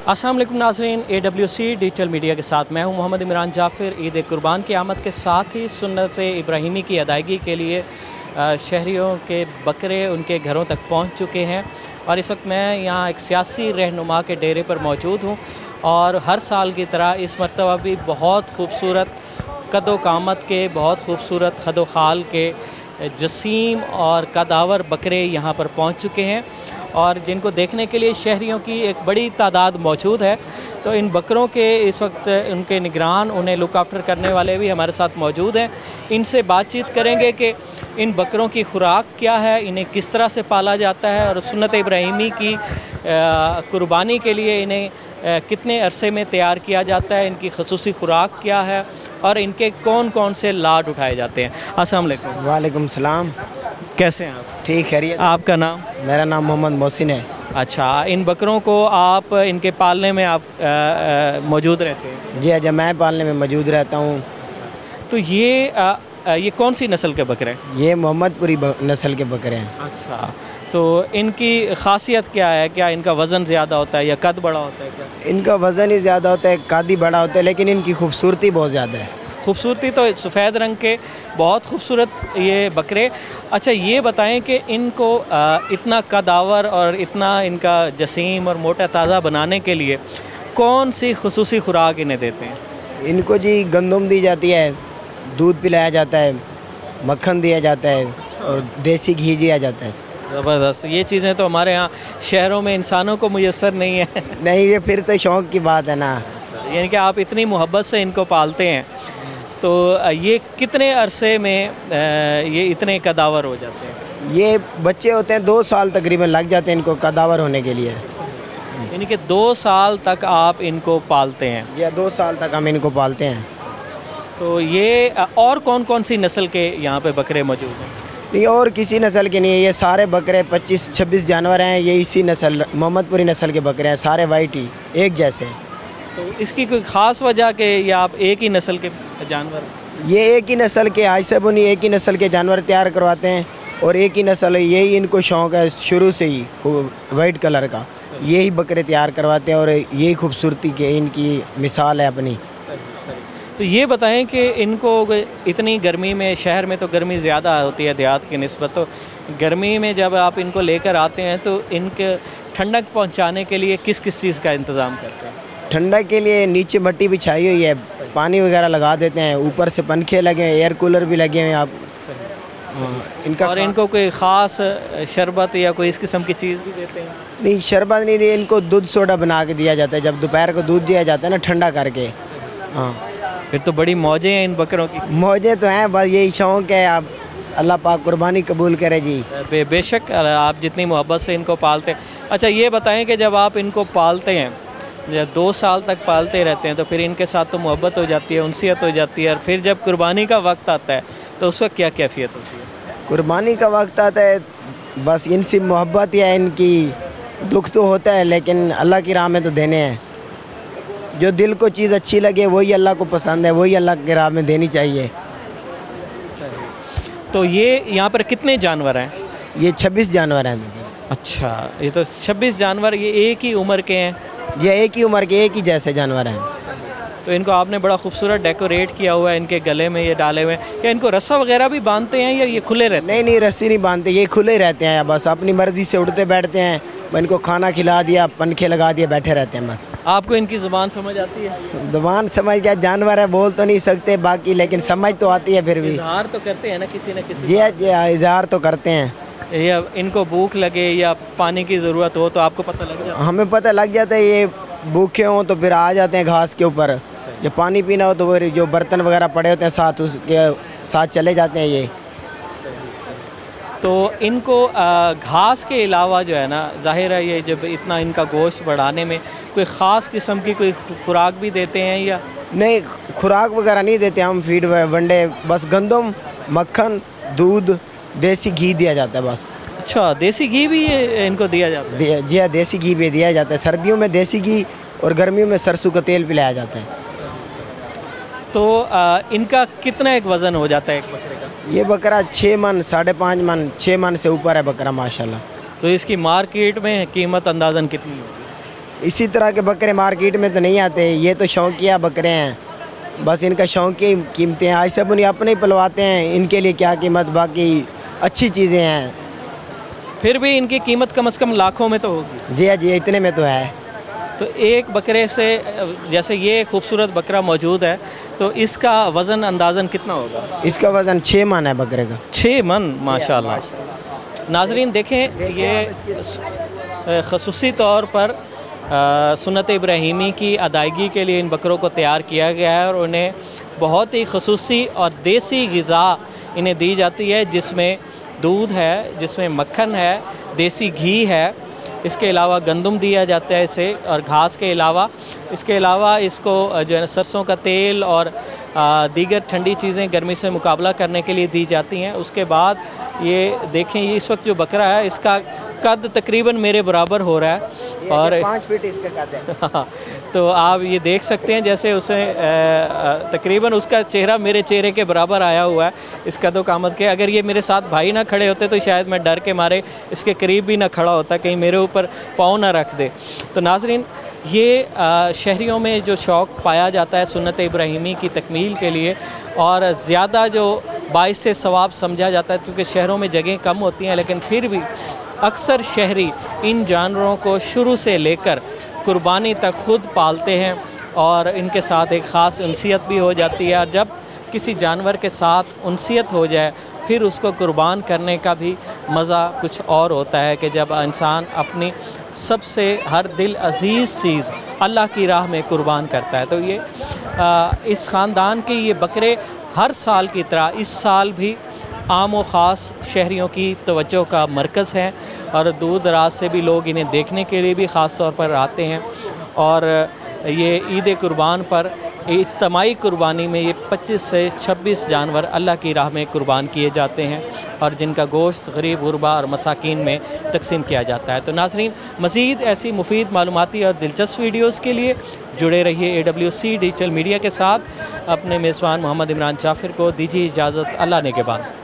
अस्सलाम वालेकुम नाज़रीन, AWC डिजिटल मीडिया के साथ मैं हूं मोहम्मद इमरान जाफ़िर। ईद कुर्बान की आमद के साथ ही सुन्नत इब्राहिमी की अदायगी के लिए शहरियों के बकरे उनके घरों तक पहुंच चुके हैं और इस वक्त मैं यहां एक सियासी रहनुमा के डेरे पर मौजूद हूं और हर साल की तरह इस मरतबा भी बहुत खूबसूरत कदो कामत के, बहुत खूबसूरत खदो खाल के जसीम और कदावर बकरे यहाँ पर पहुँच चुके हैं और जिनको देखने के लिए शहरियों की एक बड़ी तादाद मौजूद है। तो इन बकरों के इस वक्त उनके निगरान, उन्हें लुक आफ्टर करने वाले भी हमारे साथ मौजूद हैं। इनसे बातचीत करेंगे कि इन बकरों की खुराक क्या है, इन्हें किस तरह से पाला जाता है और सुन्नत इब्राहिमी की कुर्बानी के लिए इन्हें कितने अरसे में तैयार किया जाता है, इनकी खसूसी खुराक क्या है और इनके कौन कौन से लाड उठाए जाते हैं। अस्सलाम वालेकुम। वालेकुम सलाम। कैसे हैं आप? ठीक है। आपका नाम? मेरा नाम मोहम्मद मोहसिन है। अच्छा, इन बकरों को आप इनके पालने में आप मौजूद रहते हैं? जी अच्छा, मैं पालने में मौजूद रहता हूँ। तो ये कौन सी नस्ल के बकरे हैं? ये मोहम्मदपुरी नस्ल के बकरे हैं। अच्छा, तो इनकी ख़ासियत क्या है? क्या इनका वज़न ज़्यादा होता है या कद बड़ा होता है? क्या इनका वज़न ही ज़्यादा होता है, कद ही बड़ा होता है, लेकिन इनकी खूबसूरती बहुत ज़्यादा है। खूबसूरती तो सफ़ेद रंग के बहुत खूबसूरत ये बकरे। अच्छा, ये बताएं कि इनको इतना कदावर और इतना इनका जसीम और मोटा ताज़ा बनाने के लिए कौन सी खसूसी खुराक इन्हें देते हैं? इनको जी गंदम दी जाती है, दूध पिलाया जाता है, मक्खन दिया जाता है और देसी घी दिया जाता है। ज़बरदस्त। ये चीज़ें तो हमारे यहाँ शहरों में इंसानों को मुयस्सर नहीं है। नहीं, ये फिर तो शौक़ की बात है ना। यानी कि आप इतनी मोहब्बत से इनको पालते हैं, तो ये कितने अरसे में ये इतने कदावर हो जाते हैं? ये बच्चे होते हैं 2 साल तकरीबन लग जाते हैं इनको कदावर होने के लिए। यानी कि 2 साल तक आप इनको पालते हैं? या 2 साल तक हम इनको पालते हैं। तो ये और कौन कौन सी नस्ल के यहाँ पे बकरे मौजूद हैं? नहीं, और किसी नस्ल के नहीं है, ये सारे बकरे 25-26 जानवर हैं, ये इसी नस्ल मोहम्मदपुरी नस्ल के बकरे हैं, सारे वाइट ही एक जैसे। तो इसकी कोई ख़ास वजह कि या आप एक ही नस्ल के जानवर? ये एक ही नस्ल के आयशा बुनी एक ही नस्ल के जानवर तैयार करवाते हैं और एक ही नस्ल, यही इनको शौक़ है शुरू से ही वाइट कलर का, यही बकरे तैयार करवाते हैं और यही खूबसूरती के इनकी मिसाल है अपनी। तो ये बताएं कि इनको इतनी गर्मी में, शहर में तो गर्मी ज़्यादा होती है देहात की निस्बत, तो गर्मी में जब आप इनको लेकर आते हैं तो इनके ठंडक पहुंचाने के लिए किस किस चीज़ का इंतज़ाम करते हैं? ठंडक के लिए नीचे मट्टी बिछाई हुई है, पानी वगैरह लगा देते हैं, ऊपर से पंखे लगे हैं, एयर कूलर भी लगे हैं आप। इनका और इनको कोई ख़ास शरबत या कोई इस किस्म की चीज़ भी देते हैं? नहीं, शरबत नहीं दिए, इनको दूध सोडा बना के दिया जाता है, जब दोपहर को दूध दिया जाता है ना ठंडा करके। हाँ, फिर तो बड़ी मौजें हैं इन बकरों की। मौजें तो हैं, बस यही शौक़ है। आप अल्लाह पाक कुर्बानी कबूल करे जी। बेशक, आप जितनी मोहब्बत से इनको पालते हैं। अच्छा, ये बताएं कि जब आप इनको पालते हैं, जब 2 साल तक पालते रहते हैं, तो फिर इनके साथ तो मोहब्बत हो जाती है, उनसियत हो जाती है, और फिर जब कुर्बानी का वक्त आता है तो उस वक्त क्या कैफियत होती है? कुर्बानी का वक्त आता है, बस इनसे मोहब्बत या इनकी दुख तो होता है, लेकिन अल्लाह की राह में तो देने हैं। जो दिल को चीज़ अच्छी लगे वही अल्लाह को पसंद है, वही अल्लाह की राह में देनी चाहिए। तो ये यहाँ पर कितने जानवर हैं? ये 26 जानवर हैं। अच्छा, ये तो 26 जानवर, ये एक ही उम्र के हैं? ये एक ही उम्र के, एक ही जैसे जानवर हैं। तो इनको आपने बड़ा खूबसूरत डेकोरेट किया हुआ है, इनके गले में ये डाले हुए हैं। क्या इनको रस्सा वगैरह भी बांधते हैं या ये खुले रहते हैं? नहीं, रस्सी नहीं बांधते, ये खुले रहते हैं, बस अपनी मर्ज़ी से उड़ते बैठते हैं। इनको खाना खिला दिया, पंखे लगा दिए, बैठे रहते हैं बस। आपको इनकी ज़ुबान समझ आती है? ज़ुबान समझ क्या, जानवर है, बोल तो नहीं सकते बाकी, लेकिन समझ तो आती है फिर भी। इज़हार तो करते हैं ना किसी न किसी? जी जी, इज़हार तो करते हैं। या इनको भूख लगे या पानी की ज़रूरत हो तो आपको पता लग जाता है? हमें पता लग जाता है, ये भूखे हों तो फिर आ जाते हैं घास के ऊपर, जब पानी पीना हो तो फिर जो बर्तन वगैरह पड़े होते हैं साथ, उसके साथ चले जाते हैं ये। तो इनको घास के अलावा जो है ना, ज़ाहिर है ये जब इतना इनका गोश्त बढ़ाने में कोई ख़ास किस्म की कोई खुराक भी देते हैं या नहीं? खुराक वगैरह नहीं देते हम, फीड वनडे, बस गंदम, मक्खन, दूध, देसी घी दिया जाता है बस। अच्छा, देसी घी भी इनको दिया जाता है? जी हाँ, देसी घी भी दिया जाता है। सर्दियों में देसी घी और गर्मियों में सरसों का तेल पिलाया जाता है। तो इनका कितना एक वज़न हो जाता है एक बकरे का? ये बकरा 6 मन, 5.5 मन, 6 मन से ऊपर है बकरा माशाल्लाह। तो इसकी मार्केट में कीमत अंदाज़न कितनी होगी? इसी तरह के बकरे मार्केट में तो नहीं आते, ये तो शौकिया बकरे हैं, बस इनका शौक की कीमतें हैं। आज सब उन्हें अपने ही पलवाते हैं, इनके लिए क्या कीमत, बाकी अच्छी चीज़ें हैं। फिर भी इनकी कीमत कम से कम लाखों में तो होगी। जी हाँ जी, इतने में तो है। तो एक बकरे से, जैसे ये खूबसूरत बकरा मौजूद है, तो इसका वज़न अंदाज़न कितना होगा? इसका वज़न 6 मन है बकरे का। 6 मन, माशाल्लाह। नाजरीन देखें, ये ख़ुसूसी तौर पर सुन्नत इब्राहीमी की अदायगी के लिए इन बकरों को तैयार किया गया है और उन्हें बहुत ही ख़ुसूसी और देसी ग़िज़ा इन्हें दी जाती है, जिसमें दूध है, जिसमें मक्खन है, देसी घी है, इसके अलावा गंदम दिया जाता है इसे, और घास के अलावा इसके अलावा इसको जो है सरसों का तेल और दीगर ठंडी चीज़ें गर्मी से मुकाबला करने के लिए दी जाती हैं। उसके बाद ये देखें, ये इस वक्त जो बकरा है इसका कद तकरीबन मेरे बराबर हो रहा है और 5 फीट इसका कद है। तो आप ये देख सकते हैं जैसे उसे तकरीबन उसका चेहरा मेरे चेहरे के बराबर आया हुआ है इस कदो कामत के। अगर ये मेरे साथ भाई ना खड़े होते तो शायद मैं डर के मारे इसके करीब भी ना खड़ा होता, कहीं मेरे ऊपर पाँव ना रख दे। तो नाजरीन, ये शहरियों में जो शौक़ पाया जाता है सुन्नत इब्राहीमी की तकमील के लिए, और ज़्यादा जो बाइस से सवाब समझा जाता है, क्योंकि शहरों में जगहें कम होती हैं, लेकिन फिर भी अक्सर शहरी इन जानवरों को शुरू से लेकर कुर्बानी तक खुद पालते हैं और इनके साथ एक ख़ास उनसियत भी हो जाती है। और जब किसी जानवर के साथ उनसियत हो जाए फिर उसको कुर्बान करने का भी मज़ा कुछ और होता है कि जब इंसान अपनी सबसे हर दिल अज़ीज़ चीज़ अल्लाह की राह में कुर्बान करता है। तो ये इस ख़ानदान के ये बकरे हर साल की तरह इस साल भी आम व ख़ास शहरियों की तवज्जो का मरकज़ है और दूर दराज से भी लोग इन्हें देखने के लिए भी ख़ास तौर पर आते हैं। और ये ईद कुर्बान पर इज्तिमाई कुर्बानी में ये 25 से 26 जानवर अल्लाह की राह में कुर्बान किए जाते हैं और जिनका गोश्त गरीब गुरबा और मसाकीन में तकसीम किया जाता है। तो नाज़रीन, मज़ीद ऐसी मुफीद मालूमाती और दिलचस्प वीडियोज़ के लिए जुड़े रहिए AWC डिजिटल मीडिया के साथ। अपने मेज़बान मोहम्मद इमरान जाफ़िर को दीजिए इजाज़त। अल्लाह ने के बाद।